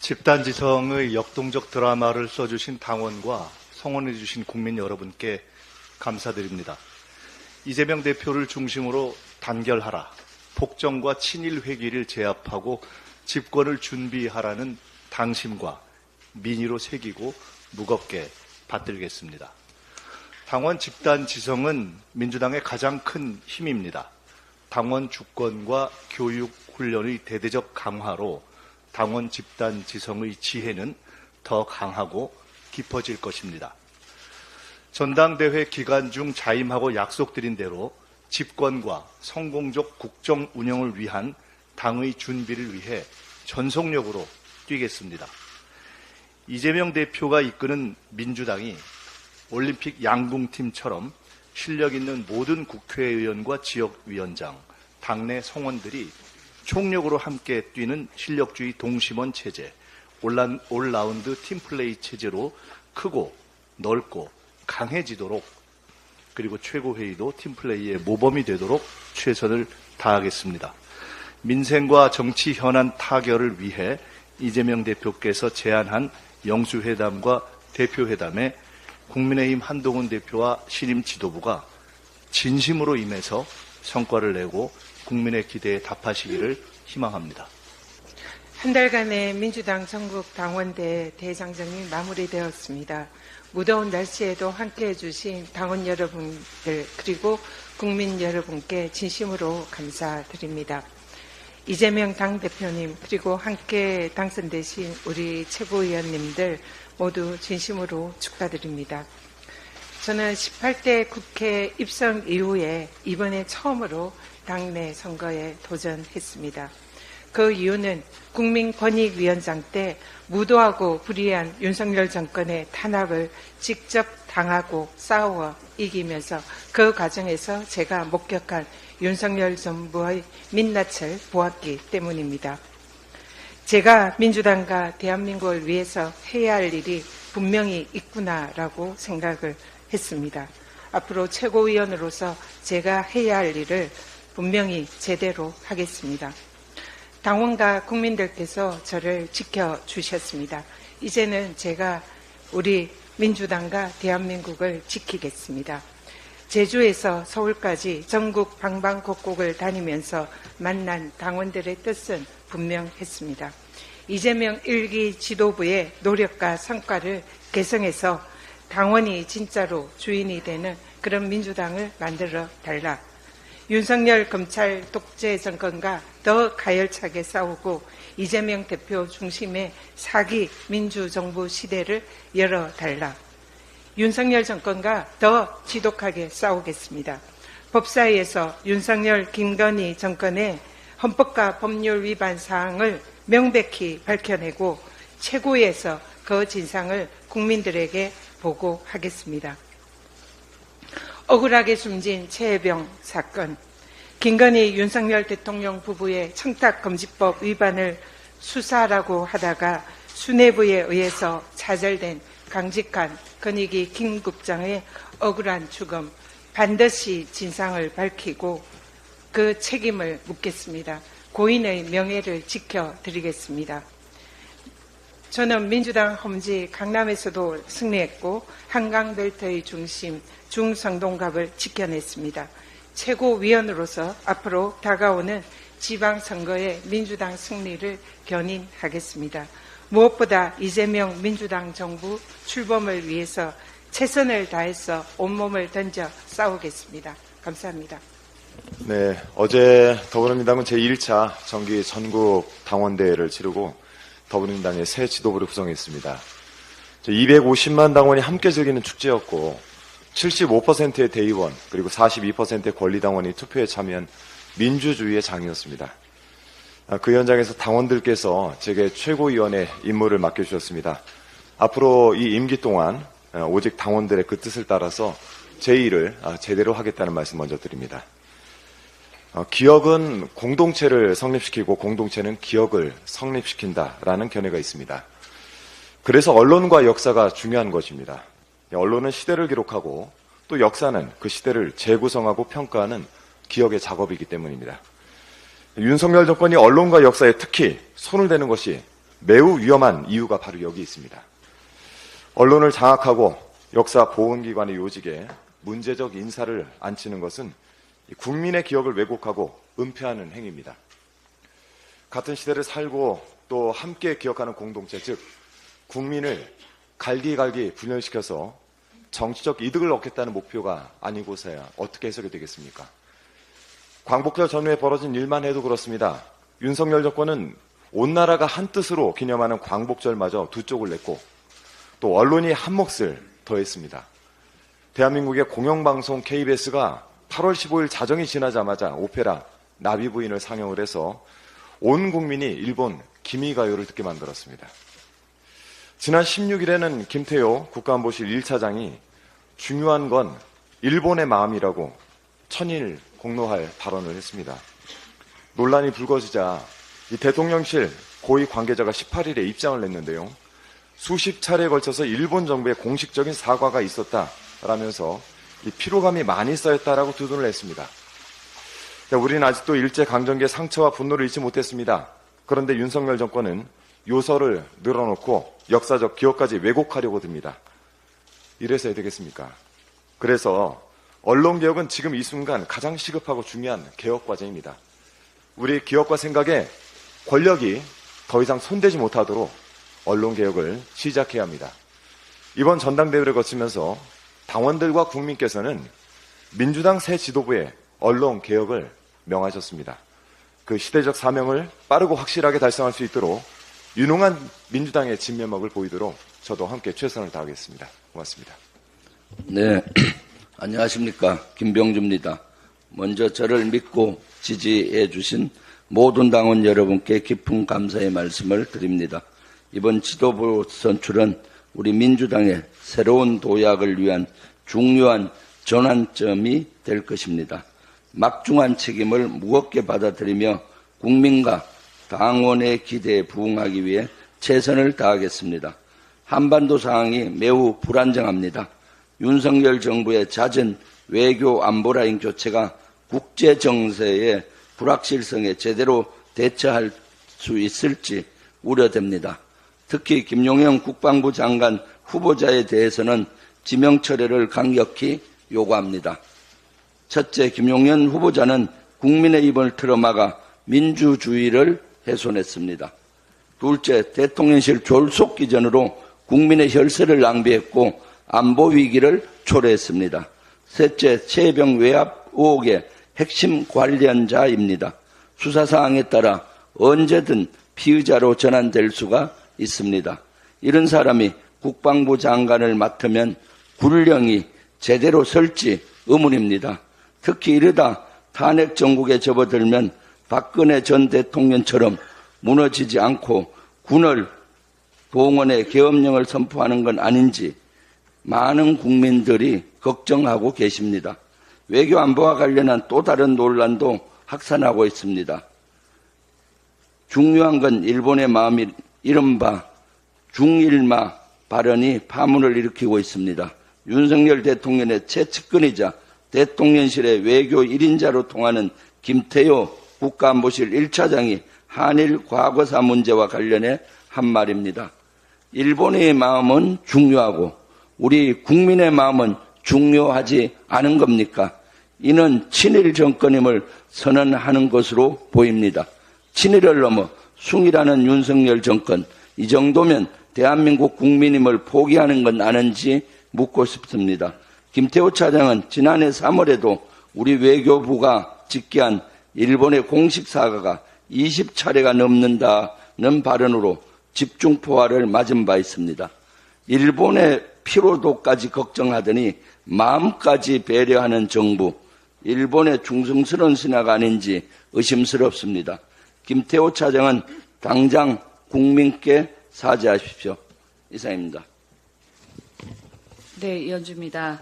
집단지성의 역동적 드라마를 써주신 당원과 성원해주신 국민 여러분께 감사드립니다. 이재명 대표를 중심으로 단결하라, 폭정과 친일 회기를 제압하고 집권을 준비하라는 당심과 민의로 새기고 무겁게 받들겠습니다. 당원 집단지성은 민주당의 가장 큰 힘입니다. 당원 주권과 교육 훈련의 대대적 강화로 당원 집단 지성의 지혜는 더 강하고 깊어질 것입니다. 전당대회 기간 중 자임하고 약속드린 대로 집권과 성공적 국정 운영을 위한 당의 준비를 위해 전속력으로 뛰겠습니다. 이재명 대표가 이끄는 민주당이 올림픽 양궁팀처럼 실력 있는 모든 국회의원과 지역위원장, 당내 성원들이 총력으로 함께 뛰는 실력주의 동심원 체제, 올라운드 팀플레이 체제로 크고 넓고 강해지도록, 그리고 최고회의도 팀플레이의 모범이 되도록 최선을 다하겠습니다. 민생과 정치 현안 타결을 위해 이재명 대표께서 제안한 영수회담과 대표회담에 국민의힘 한동훈 대표와 신임 지도부가 진심으로 임해서 성과를 내고 국민의 기대에 답하시기를 희망합니다. 한 달간의 민주당 전국 당원대 대장정이 마무리되었습니다. 무더운 날씨에도 함께해 주신 당원 여러분들 그리고 국민 여러분께 진심으로 감사드립니다. 이재명 당대표님 그리고 함께 당선되신 우리 최고위원님들 모두 진심으로 축하드립니다. 저는 18대 국회 입성 이후에 이번에 처음으로 당내 선거에 도전했습니다. 그 이유는 국민권익위원장 때 무도하고 불의한 윤석열 정권의 탄압을 직접 당하고 싸워 이기면서 그 과정에서 제가 목격한 윤석열 정부의 민낯을 보았기 때문입니다. 제가 민주당과 대한민국을 위해서 해야 할 일이 분명히 있구나라고 생각을 했습니다. 앞으로 최고위원으로서 제가 해야 할 일을 분명히 제대로 하겠습니다. 당원과 국민들께서 저를 지켜주셨습니다. 이제는 제가 우리 민주당과 대한민국을 지키겠습니다. 제주에서 서울까지 전국 방방곡곡을 다니면서 만난 당원들의 뜻은 분명했습니다. 이재명 1기 지도부의 노력과 성과를 개성해서 당원이 진짜로 주인이 되는 그런 민주당을 만들어 달라. 윤석열 검찰 독재 정권과 더 가열차게 싸우고 이재명 대표 중심의 사기 민주정부 시대를 열어달라. 윤석열 정권과 더 지독하게 싸우겠습니다. 법사위에서 윤석열 김건희 정권의 헌법과 법률 위반 사항을 명백히 밝혀내고 최고위에서 그 진상을 국민들에게 보고하겠습니다. 억울하게 숨진 최혜병 사건, 김건희 윤석열 대통령 부부의 청탁금지법 위반을 수사라고 하다가 수뇌부에 의해서 차절된 강직한 권익위 김 국장의 억울한 죽음, 반드시 진상을 밝히고 그 책임을 묻겠습니다. 고인의 명예를 지켜드리겠습니다. 저는 민주당 험지 강남에서도 승리했고 한강벨트의 중심 중성동갑을 지켜냈습니다. 최고위원으로서 앞으로 다가오는 지방선거의 민주당 승리를 견인하겠습니다. 무엇보다 이재명 민주당 정부 출범을 위해서 최선을 다해서 온몸을 던져 싸우겠습니다. 감사합니다. 네, 어제 더불어민주당은 제1차 정기 전국 당원대회를 치르고 더불어민주당의 새 지도부를 구성했습니다. 250만 당원이 함께 즐기는 축제였고 75%의 대의원 그리고 42%의 권리당원이 투표에 참여한 민주주의의 장이었습니다. 그 현장에서 당원들께서 제게 최고위원의 임무를 맡겨주셨습니다. 앞으로 이 임기 동안 오직 당원들의 그 뜻을 따라서 제 일을 제대로 하겠다는 말씀 먼저 드립니다. 기억은 공동체를 성립시키고 공동체는 기억을 성립시킨다라는 견해가 있습니다. 그래서 언론과 역사가 중요한 것입니다. 언론은 시대를 기록하고 또 역사는 그 시대를 재구성하고 평가하는 기억의 작업이기 때문입니다. 윤석열 정권이 언론과 역사에 특히 손을 대는 것이 매우 위험한 이유가 바로 여기 있습니다. 언론을 장악하고 역사 보훈기관의 요직에 문제적 인사를 앉히는 것은 국민의 기억을 왜곡하고 은폐하는 행위입니다. 같은 시대를 살고 또 함께 기억하는 공동체, 즉 국민을 갈기갈기 분열시켜서 정치적 이득을 얻겠다는 목표가 아니고서야 어떻게 해석이 되겠습니까? 광복절 전후에 벌어진 일만 해도 그렇습니다. 윤석열 정권은 온 나라가 한뜻으로 기념하는 광복절마저 두 쪽을 냈고 또 언론이 한 몫을 더했습니다. 대한민국의 공영방송 KBS가 8월 15일 자정이 지나자마자 오페라 나비부인을 상영을 해서 온 국민이 일본 기미가요를 듣게 만들었습니다. 지난 16일에는 김태효 국가안보실 1차장이 중요한 건 일본의 마음이라고 천일 공로할 발언을 했습니다. 논란이 불거지자 이 대통령실 고위 관계자가 18일에 입장을 냈는데요. 수십 차례에 걸쳐서 일본 정부의 공식적인 사과가 있었다라면서 이 피로감이 많이 쌓였다라고 두둔을 했습니다. 우리는 아직도 일제강점기의 상처와 분노를 잊지 못했습니다. 그런데 윤석열 정권은 요설을 늘어놓고 역사적 기억까지 왜곡하려고 듭니다. 이래서 해야 되겠습니까? 그래서 언론개혁은 지금 이 순간 가장 시급하고 중요한 개혁 과제입니다. 우리 기억과 생각에 권력이 더 이상 손대지 못하도록 언론개혁을 시작해야 합니다. 이번 전당대회를 거치면서 당원들과 국민께서는 민주당 새 지도부의 언론개혁을 명하셨습니다. 그 시대적 사명을 빠르고 확실하게 달성할 수 있도록 유능한 민주당의 진면목을 보이도록 저도 함께 최선을 다하겠습니다. 고맙습니다. 네, 안녕하십니까. 김병주입니다. 먼저 저를 믿고 지지해 주신 모든 당원 여러분께 깊은 감사의 말씀을 드립니다. 이번 지도부 선출은 우리 민주당의 새로운 도약을 위한 중요한 전환점이 될 것입니다. 막중한 책임을 무겁게 받아들이며 국민과 당원의 기대에 부응하기 위해 최선을 다하겠습니다. 한반도 상황이 매우 불안정합니다. 윤석열 정부의 잦은 외교 안보라인 교체가 국제 정세의 불확실성에 제대로 대처할 수 있을지 우려됩니다. 특히 김용현 국방부 장관 후보자에 대해서는 지명 철회를 강력히 요구합니다. 첫째, 김용현 후보자는 국민의 입을 틀어막아 민주주의를 훼손했습니다. 둘째, 대통령실 졸속 기전으로 국민의 혈세를 낭비했고 안보 위기를 초래했습니다. 셋째, 최혜병 외압 의혹의 핵심 관련자입니다. 수사사항에 따라 언제든 피의자로 전환될 수가 있습니다. 이런 사람이 국방부 장관을 맡으면 군령이 제대로 설지 의문입니다. 특히 이러다 탄핵 정국에 접어들면 박근혜 전 대통령처럼 무너지지 않고 군을 동원해 계엄령을 선포하는 건 아닌지 많은 국민들이 걱정하고 계십니다. 외교 안보와 관련한 또 다른 논란도 확산하고 있습니다. 중요한 건 일본의 마음이 이른바 중일마 발언이 파문을 일으키고 있습니다. 윤석열 대통령의 최측근이자 대통령실의 외교 1인자로 통하는 김태효 국가안보실 1차장이 한일 과거사 문제와 관련해 한 말입니다. 일본의 마음은 중요하고 우리 국민의 마음은 중요하지 않은 겁니까? 이는 친일 정권임을 선언하는 것으로 보입니다. 친일을 넘어 숭이라는 윤석열 정권, 이 정도면 대한민국 국민임을 포기하는 건 아는지 묻고 싶습니다. 김태호 차장은 지난해 3월에도 우리 외교부가 직기한 일본의 공식 사과가 20차례가 넘는다는 발언으로 집중포화를 맞은 바 있습니다. 일본의 피로도까지 걱정하더니 마음까지 배려하는 정부, 일본의 충성스러운 신하가 아닌지 의심스럽습니다. 김태호 차장은 당장 국민께 사죄하십시오. 이상입니다. 네, 이현주입니다.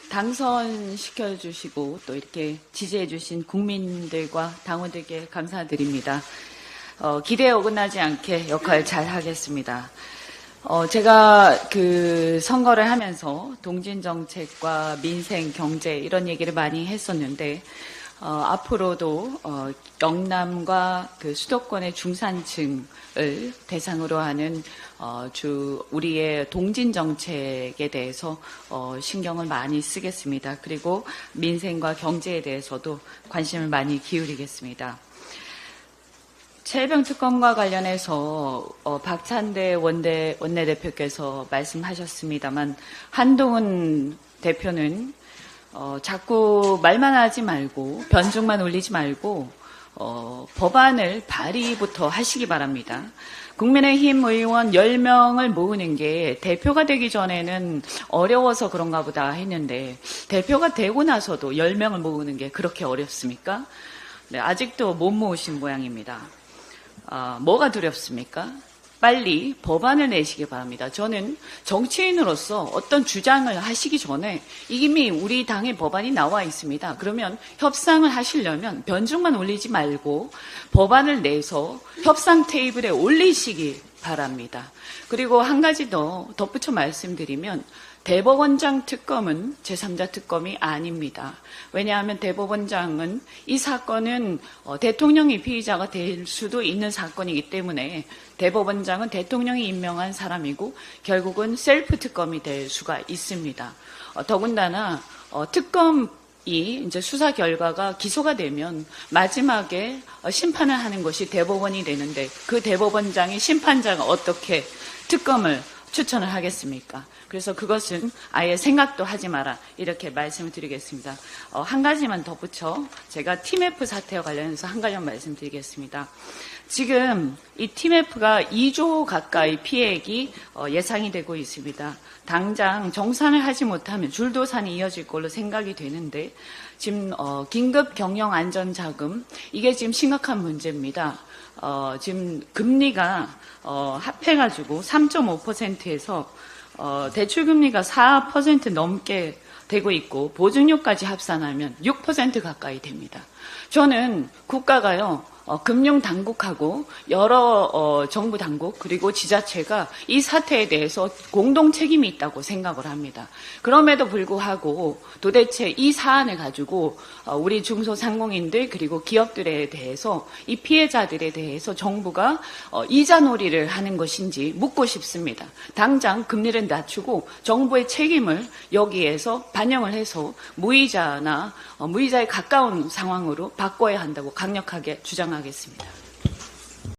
당선시켜주시고 또 이렇게 지지해주신 국민들과 당원들께 감사드립니다. 기대에 어긋나지 않게 역할 잘 하겠습니다. 제가 그 선거를 하면서 동진 정책과 민생, 경제 이런 얘기를 많이 했었는데 앞으로도 영남과 그 수도권의 중산층을 대상으로 하는 우리의 동진 정책에 대해서 신경을 많이 쓰겠습니다. 그리고 민생과 경제에 대해서도 관심을 많이 기울이겠습니다. 최혜병 특검과 관련해서 박찬대 원내대표께서 말씀하셨습니다만 한동훈 대표는 자꾸 말만 하지 말고 변죽만 올리지 말고 법안을 발의부터 하시기 바랍니다. 국민의힘 의원 10명을 모으는 게 대표가 되기 전에는 어려워서 그런가 보다 했는데 대표가 되고 나서도 10명을 모으는 게 그렇게 어렵습니까? 네, 아직도 못 모으신 모양입니다. 뭐가 두렵습니까? 빨리 법안을 내시기 바랍니다. 저는 정치인으로서 어떤 주장을 하시기 전에 이미 우리 당의 법안이 나와 있습니다. 그러면 협상을 하시려면 변죽만 올리지 말고 법안을 내서 협상 테이블에 올리시기 바랍니다. 그리고 한 가지 더 덧붙여 말씀드리면 대법원장 특검은 제3자 특검이 아닙니다. 왜냐하면 대법원장은 이 사건은 대통령이 피의자가 될 수도 있는 사건이기 때문에 대법원장은 대통령이 임명한 사람이고 결국은 셀프 특검이 될 수가 있습니다. 더군다나 특검이 이제 수사 결과가 기소가 되면 마지막에 심판을 하는 것이 대법원이 되는데 그 대법원장이 심판자가 어떻게 특검을 추천을 하겠습니까? 그래서 그것은 아예 생각도 하지 마라 이렇게 말씀을 드리겠습니다. 한 가지만 덧붙여 제가 TMF 사태와 관련해서 한 가지만 말씀드리겠습니다. 지금 이 TMF가 2조 가까이 피해액이 예상이 되고 있습니다. 당장 정산을 하지 못하면 줄도산이 이어질 걸로 생각이 되는데 지금 긴급 경영 안전 자금 이게 지금 심각한 문제입니다. 지금 금리가 합해가지고 3.5%에서 대출금리가 4% 넘게 되고 있고 보증료까지 합산하면 6% 가까이 됩니다. 저는 국가가요 금융당국하고 여러 정부 당국 그리고 지자체가 이 사태에 대해서 공동 책임이 있다고 생각을 합니다. 그럼에도 불구하고 도대체 이 사안을 가지고 우리 중소상공인들 그리고 기업들에 대해서 이 피해자들에 대해서 정부가 이자놀이를 하는 것인지 묻고 싶습니다. 당장 금리를 낮추고 정부의 책임을 여기에서 반영을 해서 무이자나 무이자에 가까운 상황으로 바꿔야 한다고 강력하게 주장하겠습니다.